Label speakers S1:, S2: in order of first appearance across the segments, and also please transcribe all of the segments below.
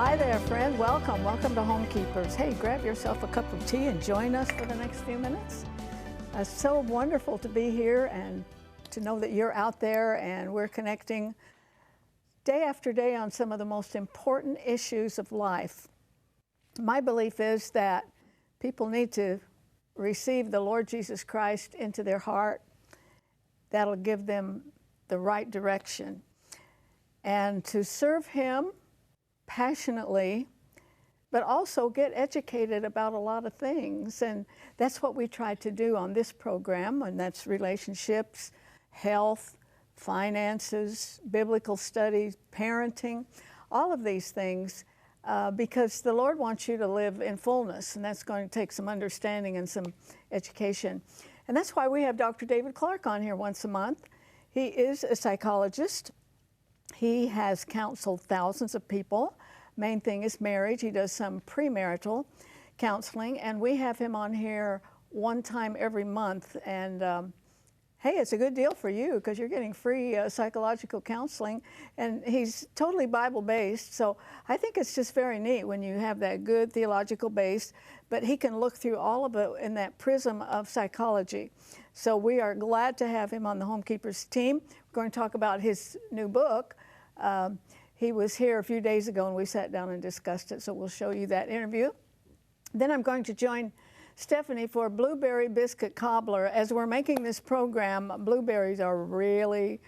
S1: Hi there, friend. Welcome. Welcome to Homekeepers. Hey, grab yourself a cup of tea and join us for the next few minutes. It's so wonderful to be here and to know that you're out there and we're connecting day after day on some of the most important issues of life. My belief is that people need to receive the Lord Jesus Christ into their heart. That'll give them the right direction. And to serve Him passionately, but also get educated about a lot of things. And that's what we try to do on this program, and that's relationships, health, finances, biblical studies, parenting, all of these things, because the Lord wants you to live in fullness, and that's going to take some understanding and some education. And that's why we have Dr. David Clarke on here once a month. He is a psychologist. He has counseled thousands of people. Main thing is marriage. He does some premarital counseling, and we have him on here one time every month. And hey, it's a good deal for you because you're getting free psychological counseling, and he's totally Bible-based. So I think it's just very neat when you have that good theological base, but he can look through all of it in that prism of psychology. So we are glad to have him on the Homekeepers team. We're going to talk about his new book. He was here a few days ago and we sat down and discussed it, so we'll show you that interview. Then I'm going to join Stephanie for Blueberry Biscuit Cobbler. As we're making this program, blueberries are really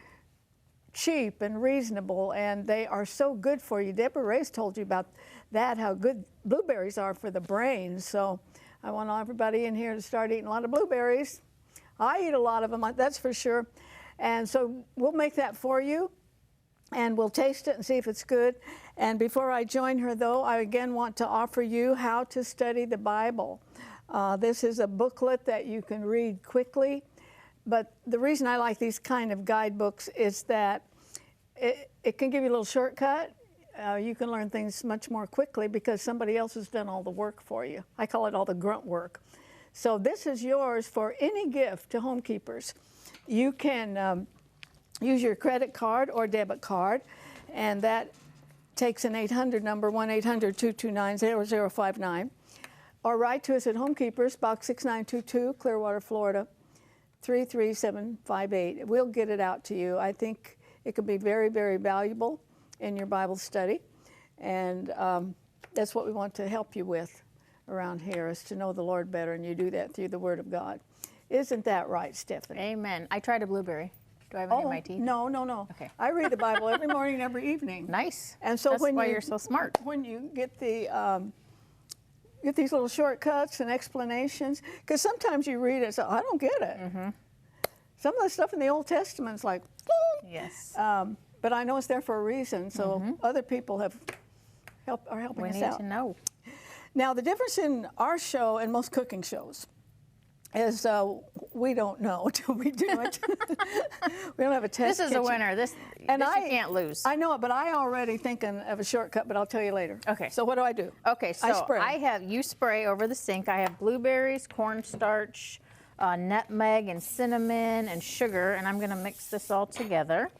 S1: cheap and reasonable, and they are so good for you. Deborah Ray's told you about that, how good blueberries are for the brain. So I want everybody in here to start eating a lot of blueberries. I eat a lot of them, that's for sure. And so we'll make that for you, and we'll taste it and see if it's good. And before I join her, though, I again want to offer you how to study the Bible. This is a booklet that you can read quickly, but the reason I like these kind of guidebooks is that it can give you a little shortcut. You can learn things much more quickly because somebody else has done all the work for you. I call it all the grunt work. So this is yours for any gift to Homekeepers. You can use your credit card or debit card, and that takes an 800 number, 1-800-229-0059. Or write to us at Homekeepers, Box 6922, Clearwater, Florida, 33758. We'll get it out to you. I think it could be very, very valuable in your Bible study, and that's what we want to help you with around here, is to know the Lord better, and you do that through the Word of God. Isn't that right, Stephanie?
S2: Amen. I tried a blueberry. Do I have any in my teeth?
S1: No, no, no.
S2: Okay.
S1: I read the Bible every morning and every evening.
S2: Nice.
S1: And so
S2: that's why you're so smart.
S1: When you get the get these little shortcuts and explanations, because sometimes you read it, so I don't get it. Mm-hmm. Some of the stuff in the Old Testament's like,
S2: yes.
S1: But I know it's there for a reason. So other people are helping us out.
S2: We need to know.
S1: Now, the difference in our show and most cooking shows is we don't know until we do it. We don't have a test
S2: This is
S1: kitchen.
S2: a winner. This you can't lose.
S1: I know it, but I already thinking of a shortcut, but I'll tell you later.
S2: Okay.
S1: So what do I do?
S2: Okay, so you spray over the sink. I have blueberries, cornstarch, nutmeg, and cinnamon, and sugar, and I'm going to mix this all together.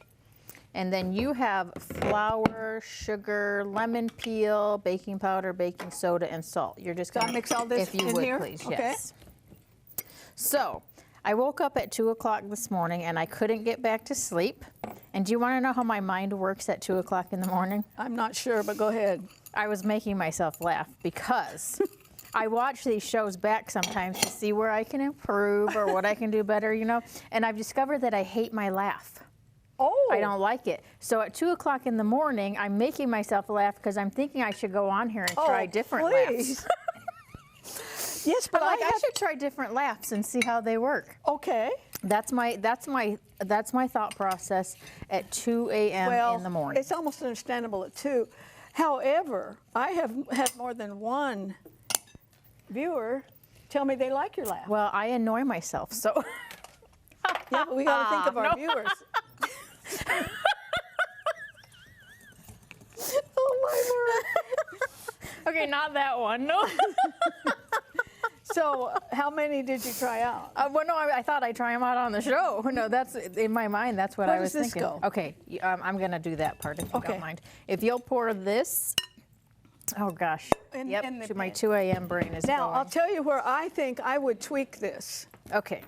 S2: And then you have flour, sugar, lemon peel, baking powder, baking soda, and salt. You're just going to
S1: mix all this
S2: if you
S1: in
S2: would,
S1: here?
S2: please.
S1: Okay.
S2: Yes. So I woke up at 2 o'clock this morning and I couldn't get back to sleep. And do you want to know how my mind works at 2 o'clock in the morning?
S1: I'm not sure, but go ahead.
S2: I was making myself laugh because I watch these shows back sometimes to see where I can improve or what I can do better, you know. And I've discovered that I hate my laugh.
S1: Oh.
S2: I don't like it. So at 2 o'clock in the morning, I'm making myself laugh because I'm thinking I should go on here and try different laughs.
S1: Yes, but
S2: I should try different laughs and see how they work.
S1: Okay.
S2: That's my thought process at 2 a.m. in the morning.
S1: It's almost understandable at 2. However, I have had more than one viewer tell me they like your laugh.
S2: Well, I annoy myself, so.
S1: Yeah, but we got to think of our viewers. Oh my word.
S2: Okay, not that one. No.
S1: So, how many did you try out?
S2: Well, no, I thought I'd try them out on the show. No, that's in my mind. That's what I was thinking.
S1: Where does this
S2: go? Okay, I'm going to do that part if you don't mind. If you'll pour this Oh gosh.
S1: In the
S2: my
S1: pan.
S2: 2 a.m. brain is
S1: Now,
S2: going.
S1: I'll tell you where I think I would tweak this.
S2: Okay.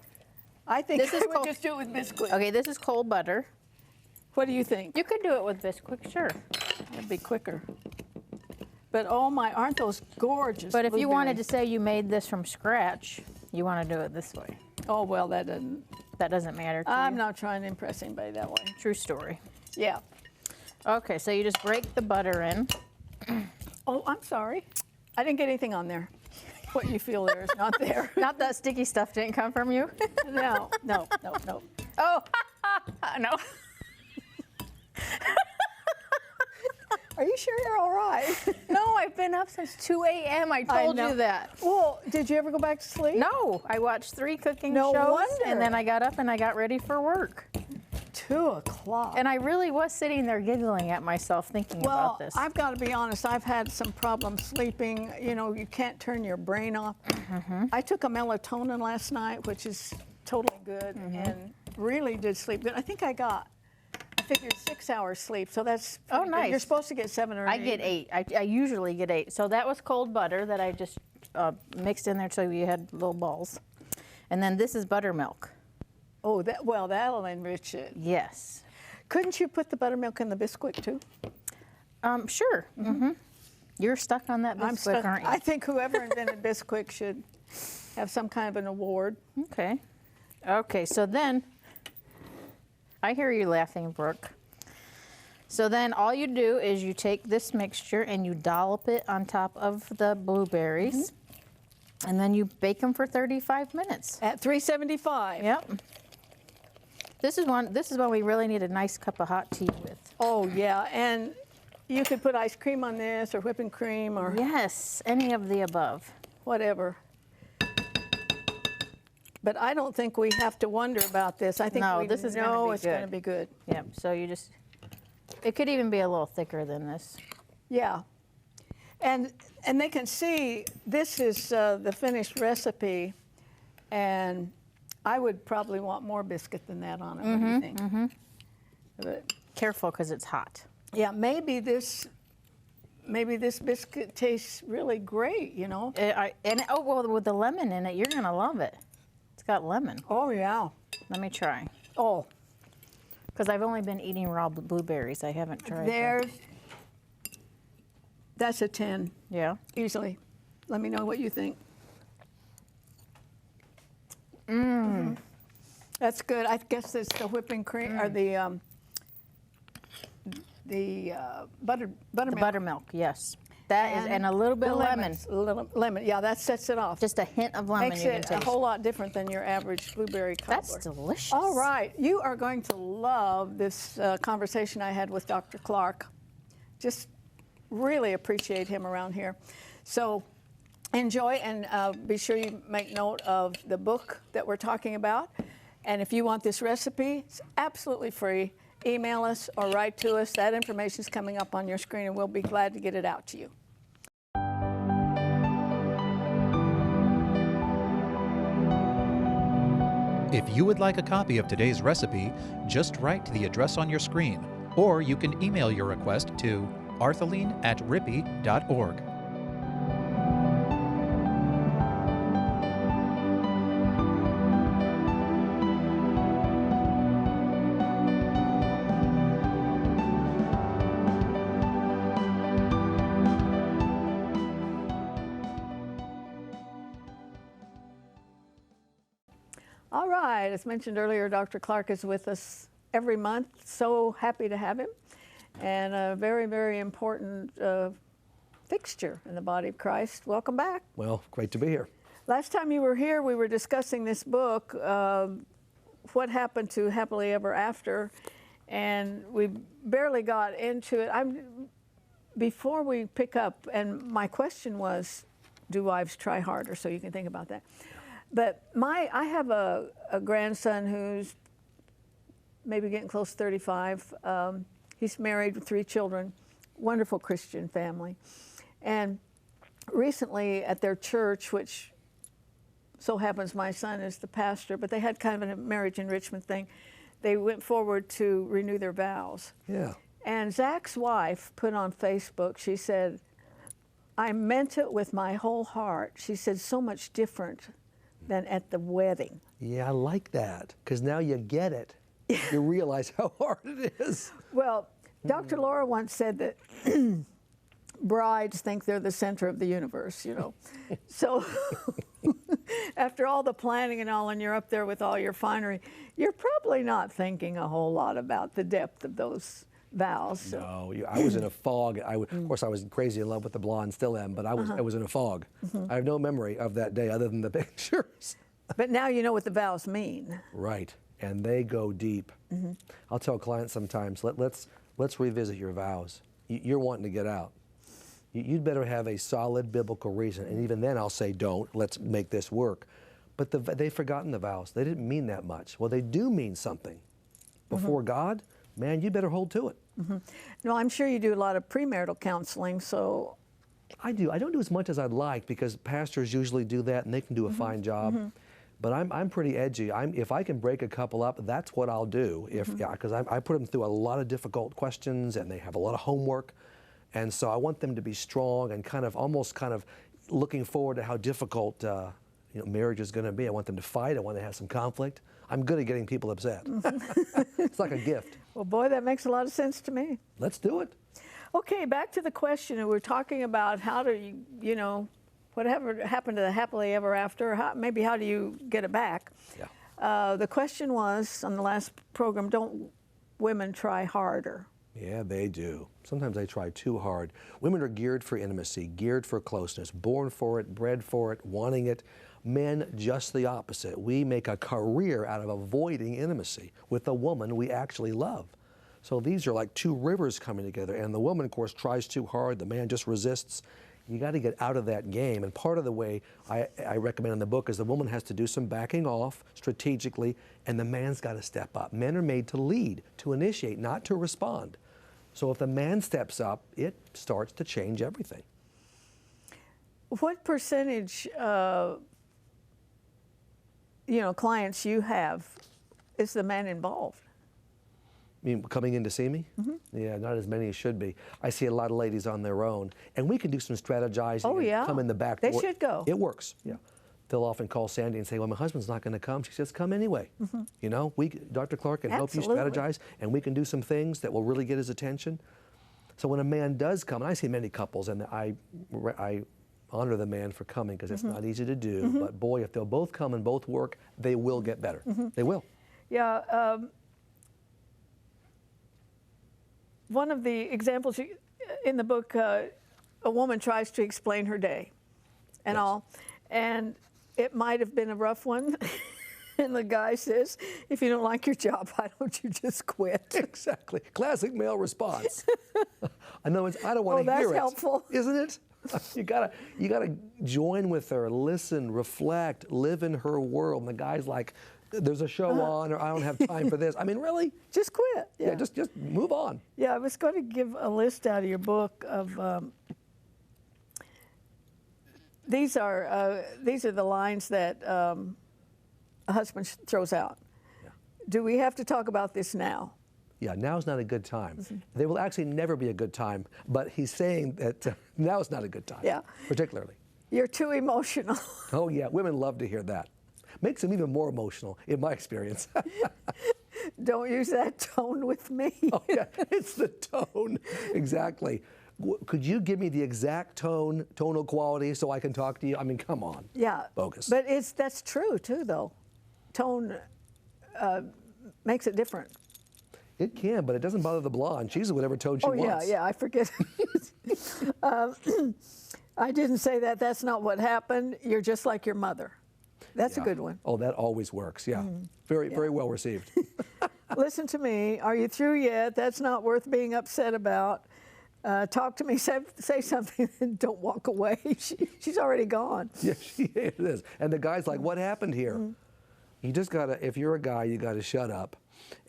S1: I think
S2: This is
S1: I would
S2: cold.
S1: just do it with Biscuit.
S2: Okay, this is cold butter.
S1: What do you think?
S2: You could do it with Biscuit, sure.
S1: It'd be quicker. But oh my, aren't those gorgeous
S2: But if you wanted to
S1: blueberries?
S2: say you made this from scratch, you want to do it this way.
S1: Oh, well, that doesn't.
S2: That doesn't matter to
S1: I'm
S2: you.
S1: not trying to impress anybody that way.
S2: True story.
S1: Yeah.
S2: Okay, so you just break the butter in.
S1: Oh, I'm sorry. I didn't get anything on there. What you feel there is not there.
S2: Not that sticky stuff didn't come from you.
S1: No.
S2: Oh, no.
S1: Are you sure you're all right?
S2: No, I've been up since 2 a.m. I told
S1: know.
S2: you that.
S1: Well, did you ever go back to sleep?
S2: No, I watched 3 cooking
S1: No
S2: shows,
S1: wonder.
S2: and then I got up and I got ready for work.
S1: 2 o'clock.
S2: And I really was sitting there giggling at myself thinking about this.
S1: I've got to be honest, I've had some problems sleeping. You know, you can't turn your brain off. I took a melatonin last night, which is totally good, and really did sleep good. I think I figured 6 hours sleep, so that's
S2: Oh,
S1: pretty good.
S2: nice.
S1: You're supposed to get 7 or 8.
S2: I get 8. I usually get 8. So that was cold butter that I just mixed in there so you had little balls. And then this is buttermilk.
S1: Oh, that'll enrich it.
S2: Yes.
S1: Couldn't you put the buttermilk in the Biscuit too?
S2: Sure. You're stuck on that
S1: I'm
S2: Biscuit,
S1: stuck.
S2: aren't you?
S1: I think whoever invented Biscuit should have some kind of an award.
S2: Okay. Okay, so then, I hear you laughing, Brooke. So then all you do is you take this mixture and you dollop it on top of the blueberries. And then you bake them for 35 minutes.
S1: At 375.
S2: Yep. This is one we really need a nice cup of hot tea with.
S1: Oh, yeah. And you could put ice cream on this or whipping cream or
S2: Yes, any of the above.
S1: whatever. But I don't think we have to wonder about this. I think
S2: No,
S1: we
S2: this is gonna
S1: know
S2: be
S1: it's going to
S2: good.
S1: be good.
S2: Yep, so you just, it could even be a little thicker than this.
S1: Yeah. And they can see this is the finished recipe, and I would probably want more biscuit than that on it. What do you think? But,
S2: Careful, because it's hot.
S1: yeah, maybe this biscuit tastes really great, you know?
S2: Well, with the lemon in it, you're gonna love it. It's got lemon.
S1: Oh, yeah.
S2: Let me try.
S1: Oh,
S2: Because I've only been eating raw blueberries. I haven't tried
S1: that's a 10,
S2: Yeah.
S1: easily. Let me know what you think. That's good. I guess it's the whipping cream or the buttermilk.
S2: The buttermilk, yes. That is, and a little bit of lemon.
S1: A little lemon. Yeah, that sets it off.
S2: Just a hint of lemon
S1: Makes
S2: you can
S1: it
S2: taste.
S1: a whole lot different than your average blueberry cobbler.
S2: That's delicious.
S1: All right, you are going to love this conversation I had with Dr. Clarke. Just really appreciate him around here. So enjoy, and be sure you make note of the book that we're talking about. And if you want this recipe, it's absolutely free. Email us or write to us. That information is coming up on your screen, and we'll be glad to get it out to you.
S3: If you would like a copy of today's recipe, just write to the address on your screen, or you can email your request to arthelene@rippy.org.
S1: All right, as mentioned earlier, Dr. Clarke is with us every month. So happy to have him, and a very, very important fixture in the body of Christ. Welcome back.
S4: Well, great to be here.
S1: Last time you were here, we were discussing this book, What Happened to Happily Ever After, and we barely got into it. Before we pick up, and my question was, do wives try harder? So you can think about that. But I have a grandson who's maybe getting close to 35. He's married with 3 children, wonderful Christian family. And recently at their church, which so happens my son is the pastor, but they had kind of a marriage enrichment thing. They went forward to renew their vows.
S4: Yeah.
S1: And Zach's wife put on Facebook, she said, I meant it with my whole heart. She said, so much different than at the wedding.
S4: Yeah, I like that, because now you get it. You realize how hard it is.
S1: Well, Dr. Laura once said that brides think they're the center of the universe, you know. So after all the planning and all, and you're up there with all your finery, you're probably not thinking a whole lot about the depth of those vows. So.
S4: No, I was in a fog. Of course, I was crazy in love with the blonde, still am, but I was in a fog. I have no memory of that day other than the pictures.
S1: But now you know what the vows mean.
S4: Right, and they go deep. I'll tell clients sometimes, let's revisit your vows. You're wanting to get out. You'd better have a solid biblical reason, and even then I'll say don't, let's make this work. But they've forgotten the vows. They didn't mean that much. Well, they do mean something. Before God, man, you better hold to it.
S1: No, I'm sure you do a lot of premarital counseling, so.
S4: I do. I don't do as much as I'd like, because pastors usually do that and they can do a fine job. But I'm pretty edgy. If I can break a couple up, that's what I'll do. Because I put them through a lot of difficult questions, and they have a lot of homework. And so I want them to be strong and almost looking forward to how difficult marriage is going to be. I want them to fight. I want to have some conflict. I'm good at getting people upset. It's like a gift.
S1: Well, boy, that makes a lot of sense to me.
S4: Let's do it.
S1: Okay, back to the question. We're talking about how do you, whatever happened to the happily ever after, maybe how do you get it back?
S4: Yeah.
S1: The question was on the last program, don't women try harder?
S4: Yeah, they do. Sometimes they try too hard. Women are geared for intimacy, geared for closeness, born for it, bred for it, wanting it. Men, just the opposite. We make a career out of avoiding intimacy with the woman we actually love. So these are like two rivers coming together, and the woman, of course, tries too hard. The man just resists. You got to get out of that game, and part of the way I recommend in the book is the woman has to do some backing off strategically, and the man's got to step up. Men are made to lead, to initiate, not to respond. So if the man steps up, it starts to change everything.
S1: What percentage, clients you have, is the man involved?
S4: You mean coming in to see me? Yeah, not as many as should be. I see a lot of ladies on their own, and we can do some strategizing.
S1: Oh, yeah.
S4: Come in the back.
S1: They should go.
S4: It works, yeah. They'll often call Sandy and say, well, my husband's not going to come. She says, come anyway. Dr. Clarke can help you strategize, and we can do some things that will really get his attention. So when a man does come, and I see many couples, and I honor the man for coming, because it's not easy to do, but boy, if they'll both come and both work, they will get better. They will.
S1: Yeah. One of the examples in the book, a woman tries to explain her day and all, and it might have been a rough one. And the guy says, if you don't like your job, why don't you just quit?
S4: Exactly. Classic male response. In other words, I don't want to hear it.
S1: Oh, that's helpful.
S4: Isn't it? You gotta join with her, listen, reflect, live in her world. And the guy's like, there's a show on, or I don't have time for this. I mean, really?
S1: Just quit.
S4: Yeah, just move on.
S1: Yeah, I was going to give a list out of your book of these are the lines that a husband throws out. Yeah. Do we have to talk about this now?
S4: Yeah, now's not a good time. There will actually never be a good time, but he's saying that now's not a good time.
S1: Yeah.
S4: Particularly.
S1: You're too emotional.
S4: Oh yeah, women love to hear that. Makes them even more emotional, in my experience.
S1: Don't use that tone with me.
S4: Oh yeah, it's the tone. Exactly. Could you give me the exact tonal quality so I can talk to you? I mean, come on.
S1: Yeah.
S4: Bogus.
S1: But that's true too, though. Tone makes it different.
S4: It can, but it doesn't bother the blonde. She's whatever tone she wants.
S1: Yeah, I forget. I didn't say that. That's not what happened. You're just like your mother. That's a good one.
S4: Oh, that always works, yeah. Very well received.
S1: Listen to me. Are you through yet? That's not worth being upset about. Talk to me, say something, and don't walk away. She's already gone.
S4: Yeah, it is. And the guy's like, what happened here? You just gotta, if you're a guy, you gotta shut up,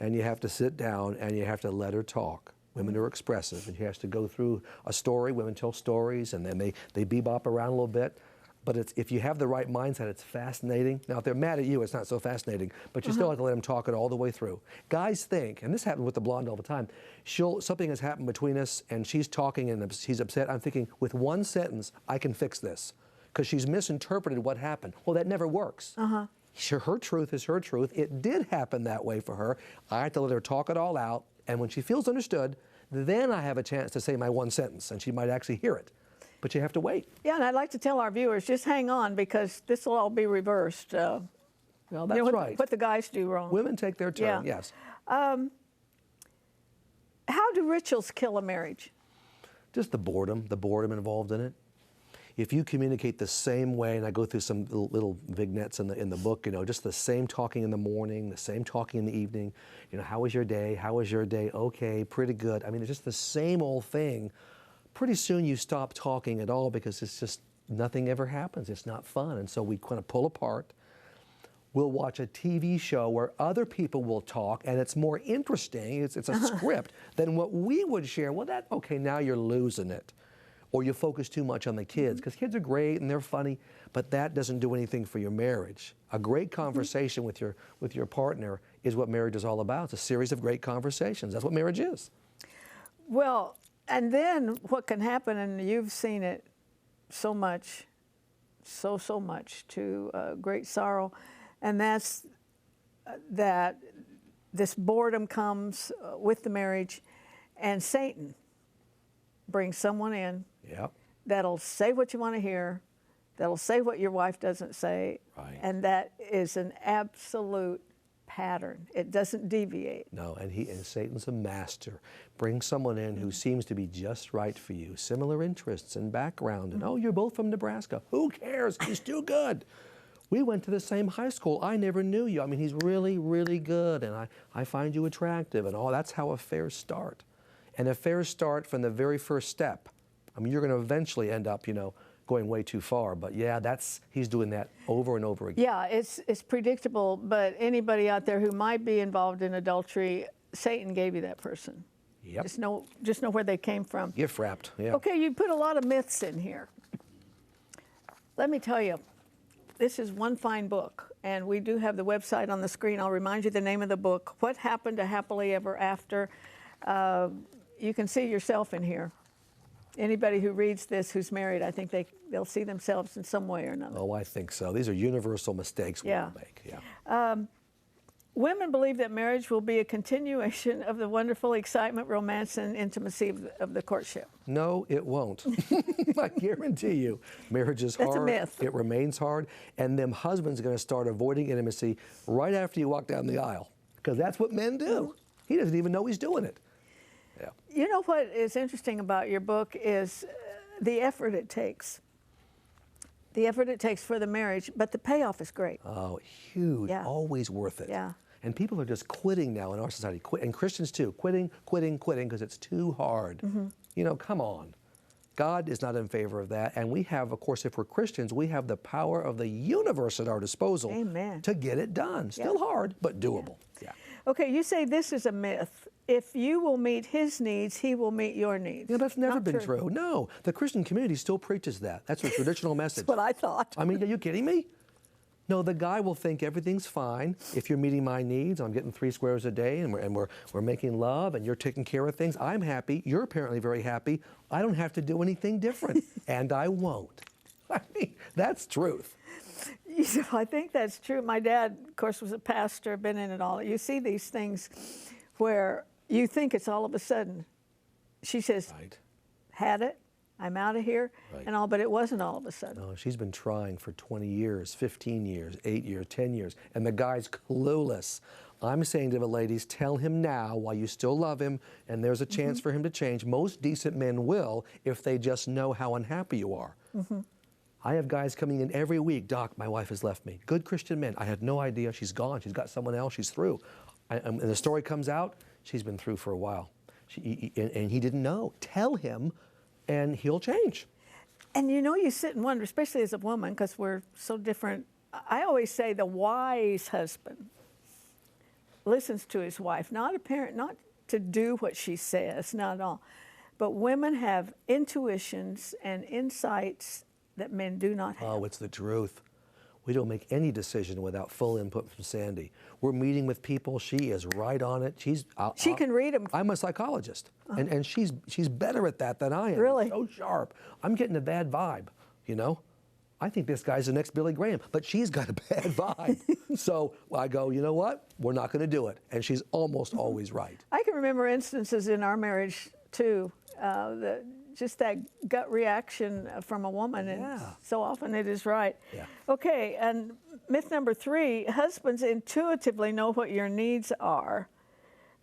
S4: and you have to sit down, and you have to let her talk. Women are expressive, and she has to go through a story. Women tell stories, and then they bebop around a little bit. But if you have the right mindset, it's fascinating. Now, if they're mad at you, it's not so fascinating, but you still have to let them talk it all the way through. Guys think, and this happened with the blonde all the time, something has happened between us, and she's talking and she's upset. I'm thinking, with one sentence, I can fix this, because she's misinterpreted what happened. Well, that never works. Her truth is her truth. It did happen that way for her. I have to let her talk it all out, and when she feels understood, then I have a chance to say my one sentence, and she might actually hear it. But you have to wait.
S1: Yeah, and I'd like to tell our viewers, just hang on, because this will all be reversed.
S4: Well, that's right.
S1: What the guys do wrong.
S4: Women take their turn, yes.
S1: How do rituals kill a marriage?
S4: Just the boredom involved in it. If you communicate the same way, and I go through some little vignettes in the book, you know, just the same talking in the morning, the same talking in the evening, you know, how was your day? How was your day? Okay, pretty good. I mean, it's just the same old thing. Pretty soon you stop talking at all, because it's just nothing ever happens. It's not fun. And so we kind of pull apart. We'll watch a TV show where other people will talk, and it's more interesting. It's a script than what we would share. Well, okay, now you're losing it. Or you focus too much on the kids, because kids are great and they're funny, but that doesn't do anything for your marriage. A great conversation with your partner is what marriage is all about. It's a series of great conversations. That's what marriage is.
S1: Well, and then what can happen, and you've seen it so much, so much, to great sorrow, and that's that this boredom comes with the marriage, and Satan brings someone in that'll say what you want to hear, that'll say what your wife doesn't say, and that is an absolute pattern. It doesn't deviate.
S4: No, and Satan's a master. Bring someone in who seems to be just right for you, similar interests and background, and oh, you're both from Nebraska. Who cares? He's too good. We went to the same high school. I never knew you. I mean, he's really, really good, and I find you attractive, and all. That's how affairs start. And affairs start from the very first step. I mean, you're going to eventually end up, you know, going way too far. But yeah, he's doing that over and over again.
S1: Yeah, it's predictable. But anybody out there who might be involved in adultery, Satan gave you that person.
S4: Yep.
S1: Just know where they came from.
S4: Gift wrapped. Yeah.
S1: Okay, you put a lot of myths in here. Let me tell you, this is one fine book, and we do have the website on the screen. I'll remind you the name of the book, What Happened to Happily Ever After. You can see yourself in here. Anybody who reads this who's married, I think they'll see themselves in some way or another.
S4: Oh, I think so. These are universal mistakes we all make. Yeah.
S1: Women believe that marriage will be a continuation of the wonderful excitement, romance, and intimacy of the courtship.
S4: No, it won't. I guarantee you. Marriage is hard.
S1: That's a myth.
S4: It remains hard. And them husbands are going to start avoiding intimacy right after you walk down the aisle, because that's what men do. He doesn't even know he's doing it. Yeah.
S1: You know what is interesting about your book is the effort it takes. The effort it takes for the marriage, but the payoff is great.
S4: Oh, huge. Yeah. Always worth it.
S1: Yeah.
S4: And people are just quitting now in our society, and Christians too, quitting, because it's too hard. You know, come on. God is not in favor of that. And we have, of course, if we're Christians, we have the power of the universe at our disposal to get it done. Still hard, but doable. Yeah.
S1: Okay, you say this is a myth. If you will meet his needs, he will meet your needs.
S4: Yeah, that's never been true. No, the Christian community still preaches that. That's a traditional message.
S1: That's what I thought.
S4: I mean, are you kidding me? No, the guy will think everything's fine if you're meeting my needs. I'm getting 3 squares a day, and we're making love, and you're taking care of things. I'm happy. You're apparently very happy. I don't have to do anything different, and I won't. I mean, that's truth.
S1: I think that's true. My dad, of course, was a pastor, been in it all. You see these things where you think it's all of a sudden. She says, had it, I'm out of here, and all, but it wasn't all of a sudden.
S4: No, she's been trying for 20 years, 15 years, 8 years, 10 years, and the guy's clueless. I'm saying to the ladies, tell him now while you still love him, and there's a chance for him to change. Most decent men will if they just know how unhappy you are. I have guys coming in every week, Doc, my wife has left me. Good Christian men. I had no idea. She's gone. She's got someone else. She's through. And the story comes out, she's been through for a while. And he didn't know. Tell him, and he'll change.
S1: And you know, you sit and wonder, especially as a woman, because we're so different. I always say the wise husband listens to his wife, not a parent, not to do what she says, not at all. But women have intuitions and insights that men do not have.
S4: Oh, it's the truth. We don't make any decision without full input from Sandy. We're meeting with people. She is right on it.
S1: She can read them.
S4: I'm a psychologist, and she's better at that than I am.
S1: Really?
S4: So sharp. I'm getting a bad vibe, you know? I think this guy's the next Billy Graham, but she's got a bad vibe. So I go, you know what? We're not going to do it. And she's almost always right.
S1: I can remember instances in our marriage, too, just that gut reaction from a woman, and so often it is right.
S4: Yeah.
S1: Okay, and myth number 3, husbands intuitively know what your needs are,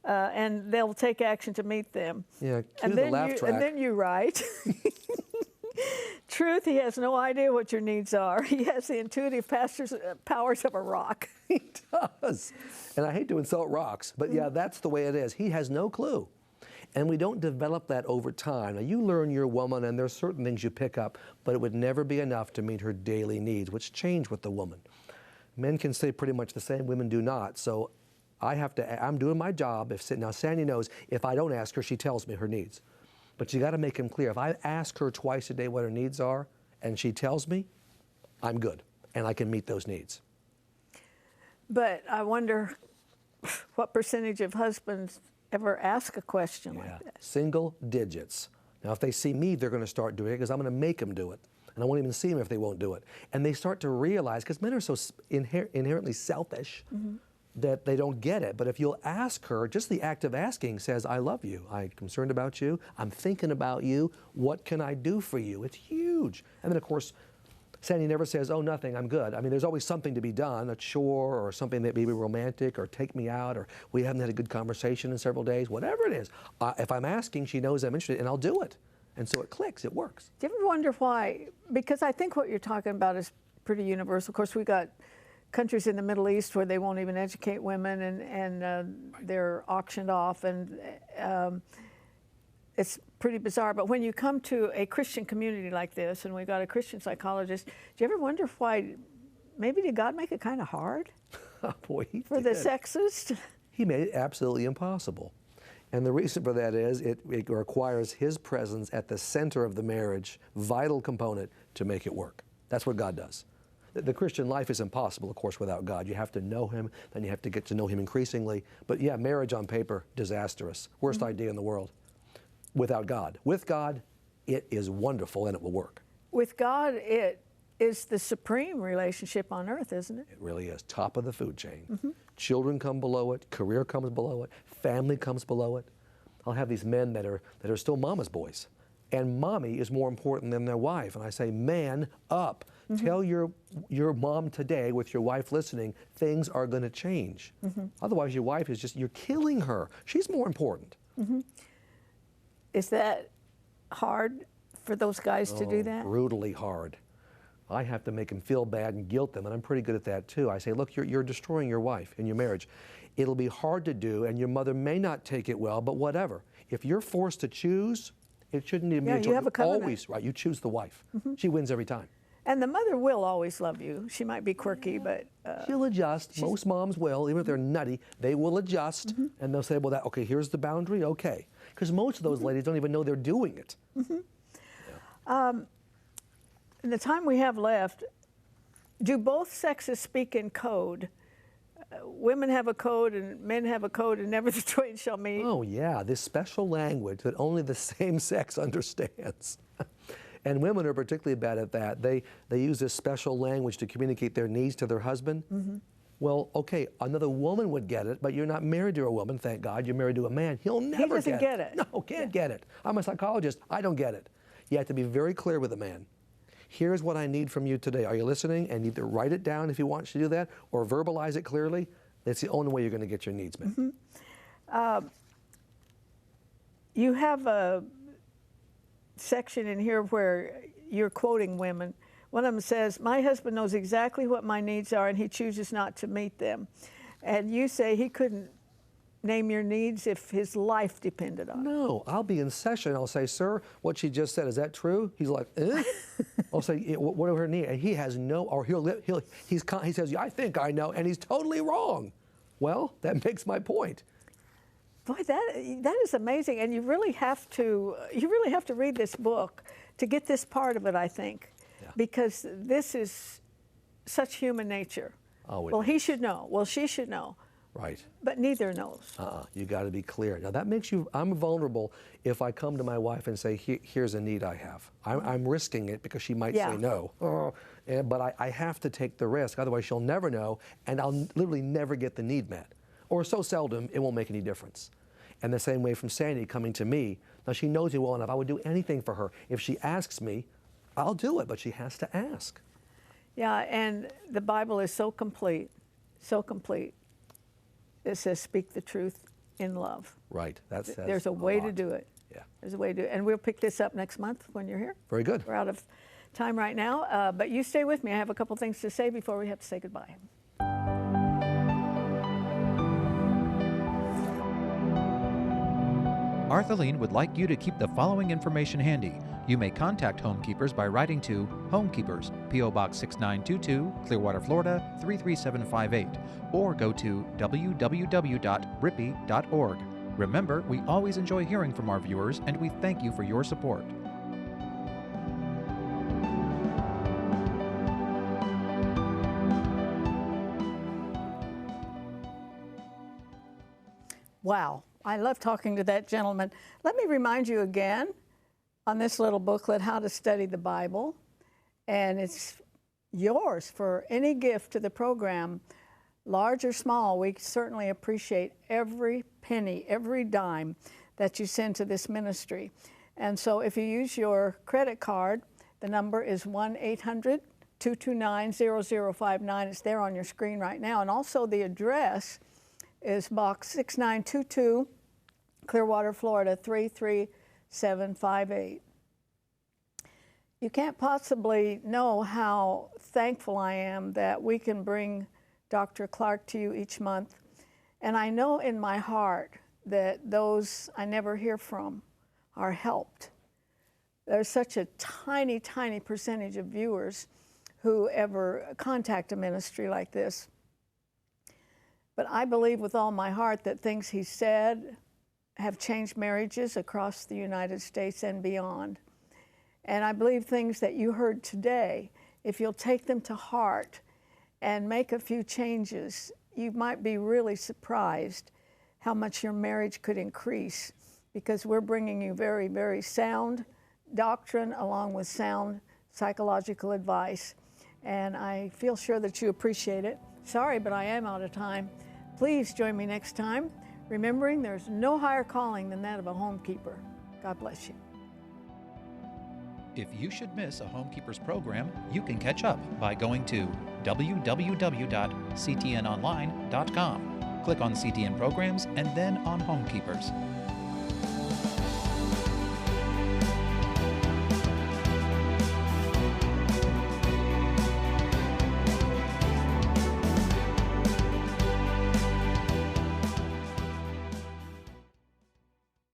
S1: and they'll take action to meet them.
S4: Yeah, cue the laugh track.
S1: And then you write, truth, he has no idea what your needs are. He has the intuitive powers of a rock.
S4: He does. And I hate to insult rocks, but yeah, that's the way it is. He has no clue. And we don't develop that over time. Now, you learn your woman, and there's certain things you pick up, but it would never be enough to meet her daily needs, which change with the woman. Men can stay pretty much the same, women do not. So I'm doing my job. Now, Sandy knows if I don't ask her, she tells me her needs. But you got to make him clear. If I ask her twice a day what her needs are, and she tells me, I'm good, and I can meet those needs.
S1: But I wonder what percentage of husbands ever ask a question like that.
S4: Single digits. Now, if they see me, they're going to start doing it because I'm going to make them do it. And I won't even see them if they won't do it. And they start to realize, because men are so inherently selfish, that they don't get it. But if you'll ask her, just the act of asking says, I love you, I'm concerned about you, I'm thinking about you, what can I do for you? It's huge. And then, of course, Sandy never says, oh, nothing, I'm good. I mean, there's always something to be done, a chore or something that may be romantic, or take me out, or we haven't had a good conversation in several days, whatever it is. If I'm asking, she knows I'm interested, and I'll do it. And so it clicks, it works.
S1: Do you ever wonder why? Because I think what you're talking about is pretty universal. Of course, we got countries in the Middle East where they won't even educate women, and they're auctioned off, and it's pretty bizarre. But when you come to a Christian community like this, and we've got a Christian psychologist, do you ever wonder why, maybe did God make it kind of hard
S4: Boy,
S1: for the sexist?
S4: He made it absolutely impossible. And the reason for that is it requires his presence at the center of the marriage, vital component, to make it work. That's what God does. The Christian life is impossible, of course, without God. You have to know him, then you have to get to know him increasingly. But yeah, marriage on paper, disastrous. Worst idea in the world. Without God. With God, it is wonderful and it will work.
S1: With God, it is the supreme relationship on earth, isn't it?
S4: It really is. Top of the food chain. Children come below it, career comes below it, family comes below it. I'll have these men that are still mama's boys. And mommy is more important than their wife. And I say, man up. Tell your mom today, with your wife listening, things are going to change. Otherwise, your wife is just, you're killing her. She's more important.
S1: Is that hard for those guys to do that?
S4: Brutally hard. I have to make them feel bad and guilt them, and I'm pretty good at that too. I say, look, you're destroying your wife and your marriage. It'll be hard to do, and your mother may not take it well, but whatever. If you're forced to choose, it shouldn't even be a choice.
S1: You have a covenant.
S4: Always, right, you choose the wife. She wins every time.
S1: And the mother will always love you. She might be quirky, but...
S4: she'll adjust. Most moms will, even if they're nutty, they will adjust, and they'll say, well, okay, here's the boundary, okay. Because most of those ladies don't even know they're doing it.
S1: In the time we have left, do both sexes speak in code? Women have a code and men have a code, and never the twain shall meet.
S4: Oh yeah, this special language that only the same sex understands. And women are particularly bad at that. They use this special language to communicate their needs to their husband. Well, okay, another woman would get it, but you're not married to a woman, thank God. You're married to a man. He'll never
S1: doesn't get it.
S4: No, can't get it. I'm a psychologist. I don't get it. You have to be very clear with a man. Here's what I need from you today. Are you listening? And either write it down if he wants you to do that, or verbalize it clearly. That's the only way you're going to get your needs met.
S1: You have a section in here where you're quoting women. One of them says, my husband knows exactly what my needs are and he chooses not to meet them. And you say he couldn't name your needs if his life depended on it.
S4: No, I'll be in session. I'll say, sir, what she just said, is that true? He's like, eh? I'll say, what are her needs? And he has no, or he says, I think I know, and he's totally wrong. Well, that makes my point.
S1: Boy, that is amazing, and you really have to read this book to get this part of it, I think. because this is such human nature.
S4: Oh,
S1: well, he should know. Well, she should know.
S4: Right.
S1: But neither knows.
S4: You got to be clear. Now that makes you, I'm vulnerable if I come to my wife and say, here's a need I have. I'm risking it because she might say no. But I have to take the risk, otherwise she'll never know, and I'll literally never get the need met. Or so seldom, it won't make any difference. And the same way from Sandy coming to me. Now she knows me well enough, I would do anything for her. If she asks me, I'll do it, but she has to ask.
S1: Yeah, and the Bible is so complete, so complete. It says, speak the truth in love.
S4: Right,
S1: there's a way to do it.
S4: Yeah.
S1: There's a way to do it. And we'll pick this up next month when you're here.
S4: Very good.
S1: We're out of time right now, but you stay with me. I have a couple things to say before we have to say goodbye.
S3: Arthelene would like you to keep the following information handy. You may contact Homekeepers by writing to Homekeepers, P.O. Box 6922, Clearwater, Florida 33758, or go to www.rippy.org. Remember, we always enjoy hearing from our viewers, and we thank you for your support.
S1: Wow, I love talking to that gentleman. Let me remind you again on this little booklet how to study the Bible, and it's yours for any gift to the program, large or small. We certainly appreciate every penny, every dime that you send to this ministry. And so if you use your credit card, the number is 1-800-229-0059. It's there on your screen right now. And also the address is Box 6922, Clearwater, Florida 33758. You can't possibly know how thankful I am that we can bring Dr. Clarke to you each month. And I know in my heart that those I never hear from are helped. There's such a tiny, tiny percentage of viewers who ever contact a ministry like this. But I believe with all my heart that things he said have changed marriages across the United States and beyond. And I believe things that you heard today, if you'll take them to heart and make a few changes, you might be really surprised how much your marriage could increase, because we're bringing you very, very sound doctrine along with sound psychological advice. And I feel sure that you appreciate it. Sorry, but I am out of time. Please join me next time, remembering there's no higher calling than that of a homekeeper. God bless you.
S3: If you should miss a Homekeepers program, you can catch up by going to www.ctnonline.com. Click on CTN Programs and then on Homekeepers.